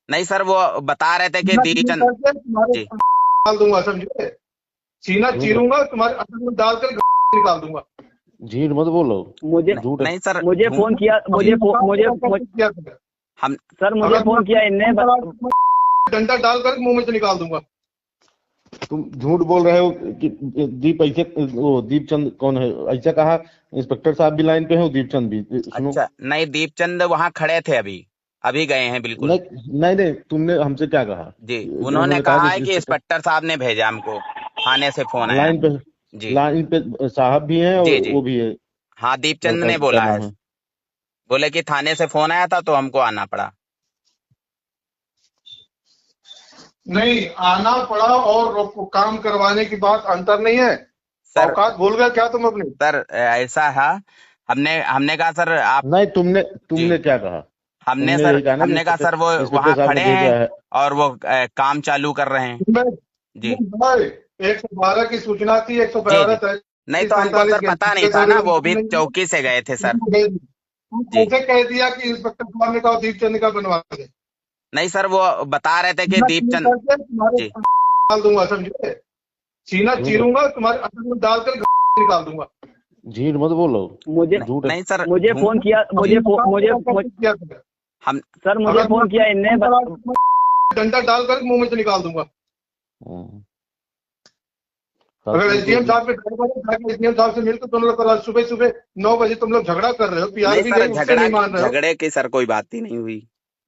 नहीं सर, वो बता रहे थे कि सीना चीर दीपचंद करके तुम्हारे जी डाल दूंगा, समझे? सीना झूठ चीरूंगा, तुम्हारे अंदर में डालकर निकाल दूंगा। झूठ मत बोलो। मुझे झूठ नहीं सर, मुझे फोन किया, अभी बताओ क्या कैसे किया तुमने? हम सर मुझे अगर फोन किया इनने डंडा डालकर मुंह में से निकाल दूंगा। तुम झूठ बोल रहे हो कि दीप ऐसे, वो दीपचंद कौन है ऐसा कहा? इंस्पेक्टर साहब भी लाइन पे हैं, दीपचंद भी। सुनो, अच्छा नहीं, दीपचंद वहां खड़े थे, अभी अभी गए हैं बिल्कुल। नहीं नहीं नहीं, तुमने हमसे क्या कहा? जी, उन्होंने कहा कहा कि है कि इंस्पेक्टर इंस्पेक्टर साहब ने भेजा हमको, थाने से फोन आया। लाइन पे, जी लाइन पे साहब भी हैं और जी जी, वो भी है। हाँ दीपचंद लड़का ने क्या बोला है, नाम है? बोले कि थाने से फोन आया था तो हमको आना पड़ा। नहीं आना पड़ा और काम करवाने की बात अंतर नहीं है। सर औकात भूल गए क्या तुम अपनी? सर ऐसा है, हमने हमने कहा सर आप नहीं, तुमने जी, तुमने क्या कहा? हमने तुमने सर यही कहा ना कि हमने कहा सर वो इंस्पेक्टर वहां साहब ने खड़े हैं भेजा है। और वो काम चालू कर रहे हैं। तुम्हें जी 112 की सूचना थी, जी 112 जी, नहीं तो हमको सर पता नहीं था ना, वो भी चौकी से गए थे सर। तुम जी कैसे कह दिया कि इंस्पेक्टर साहब ने कहा दीपचंद का बनवा दे? नहीं सर, वो बता रहे थे कि सीना चीर दीपचंद करके तुम्हारे जी डाल दूंगा, समझे? सीना झूठ चीरूंगा, तुम्हारे अंदर में डालकर निकाल दूंगा। झूठ मत बोलो। मुझे झूठ है। नहीं सर, मुझे फोन किया, अभी बताओ क्या कैसे किया तुमने? हम सर मुझे अगर फोन किया इनने डंडा डालकर मुंह में से निकाल दूंगा। हम्म। अगर एसडीएम साहब के घर पर जाकर एसडीएम साहब से मिलकर तुम लोग कल सुबह सुबह 9 बजे तुम लोग झगड़ा कर रहे हो, पीआर नहीं भी सर, गई उससे नहीं मान रहे हो। झगड़े की सर कोई बात ही नहीं हुई।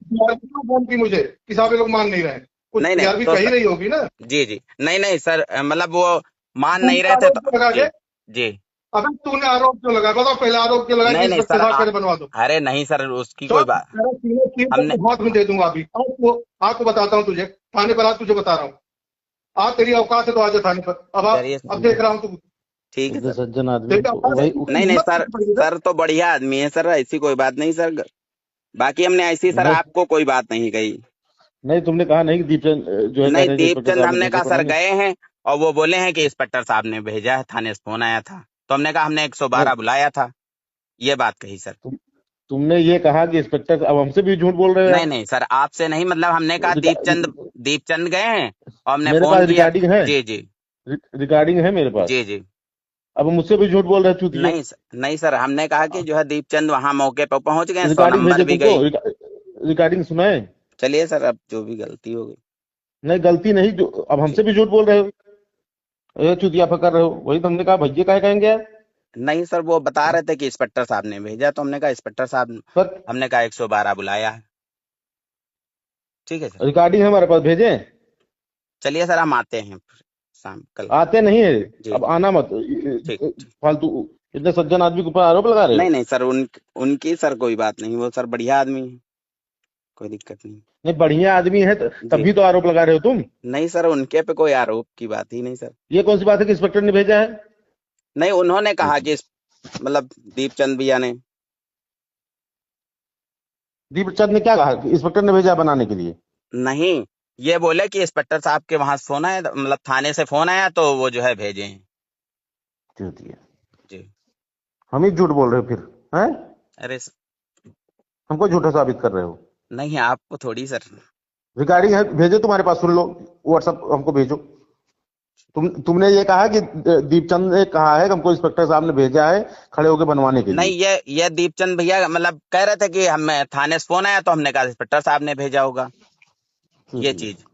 पीआर भी क्यों फोन की मुझे कि साहब ये लोग मान नहीं रहे? कुछ नहीं नहीं पीआर भी तो कही सर, रही होगी ना। जी जी, नहीं नहीं सर, मतलब वो मान नहीं तूने रहे थे आरोप तो क्यों लगा जी के? जी, अबे तूने आरोप क्यों लगा? बताओ पहले आरोप क्यों लगा कि नहीं नहीं इंस्पेक्टर सर साहब से बनवा दो? अरे नहीं सर, उसकी तो कोई बात तेरा सीने चीर हमने करके हाथ में दे दूंगा अभी। आपको बताता हूँ तुझे, थाने पर आज तुझे बता रहा हूँ। आज तेरी औकात है तो आज थाने पर। चलिए अब देख रहा हूँ तू। ठीक है इतने सर। सज्जन आदमी तेरी औकात है, वही। नहीं नहीं हिम्मत सर, कैसे पड़ी है? सर तो बढ़िया आदमी है सर, ऐसी कोई बात नहीं सर, बाकी हमने ऐसी सर नहीं आपको कोई बात नहीं कही। नहीं, तुमने कहा नहीं कि दीपचंद जो है कह नहीं, रहे हैं कि इंस्पेक्टर दीपचंद साहब ने हमने भेजा कहा तो सर नहीं है। गए हैं और वो बोले हैं कि इंस्पेक्टर साहब ने भेजा है, थाने से फोन आया था, तो हमने कहा हमने नहीं 112 बुलाया था, ये बात कही सर। तुमने ये कहा कि इंस्पेक्टर, अब हमसे भी झूठ बोल रहे हो नहीं यार। नहीं सर, आपसे नहीं, मतलब हमने कहा दीपचंद दीपचंद गए हैं और हमने मेरे फोन पास किया। रिकॉर्डिंग है, जी जी रिकॉर्डिंग है मेरे पास। जी जी, अब मुझसे भी झूठ बोल रहे हो चूतिए। नहीं सर, नहीं सर, हमने कहा कि जो है दीपचंद वहां मौके पर पहुंच गए, 100 रिकॉर्डिंग नंबर भेजे भी तुमको, गई। रिकॉर्डिंग सुनाए? चलिए सर, अब जो भी गलती हो गई। नहीं गलती नहीं, जो अब जी हमसे भी झूठ बोल रहे हो, ये चुतिया कर रहे हो। वही तो हमने कहा भैया काहे कहेंगे यार। नहीं सर, वो बता रहे थे कि इंस्पेक्टर साहब ने भेजा, तो हमने कहा इंस्पेक्टर साहब, पर हमने कहा 112 बुलाया है। ठीक है सर, रिकॉर्डिंग है हमारे पास, भेजें? चलिए सर, हम आते हैं शाम कल। आते नहीं है। जी अब जी, आना मत ठीक ठीक। फालतू। इतने सज्जन आदमी के ऊपर आरोप लगा रहे नहीं हो। नहीं सर, उनकी सर कोई बात नहीं, वो सर बढ़िया आदमी है, कोई दिक्कत नहीं। नहीं, बढ़िया आदमी है जी, तभी तो आरोप लगा रहे हो तुम। नहीं सर, उनके पे कोई आरोप की बात ही नहीं सर। ये कौन सी बात है कि इंस्पेक्टर ने भेजा है? नहीं, उन्होंने कहा कि मतलब दीपचंद भैया ने। दीपचंद ने क्या कहा कि इंस्पेक्टर ने भेजा बनाने के लिए? नहीं, ये बोले कि इंस्पेक्टर साहब के वहां फोन आया, मतलब थाने से फोन आया तो वो जो है भेजे हैं। चूतिया। जी, हम ही झूठ बोल रहे हो फिर, हैं? अरे हमको झूठा साबित कर रहे हो। नहीं, आपको थोड़ी सर। रिकॉर्डिंग है, भेजो तुम्हारे पास, सुन लो। व्हाट्सएप हमको भेजो। तुमने ये कहा कि दीपचंद ने कहा है कि हमको इंस्पेक्टर साहब ने भेजा है खड़े होकर बनवाने के नहीं, लिए। ये दीपचंद भैया मतलब कह रहे थे कि हमें थाने से फोन आया तो हमने कहा इंस्पेक्टर साहब ने भेजा होगा, ये चूतिया। चीज।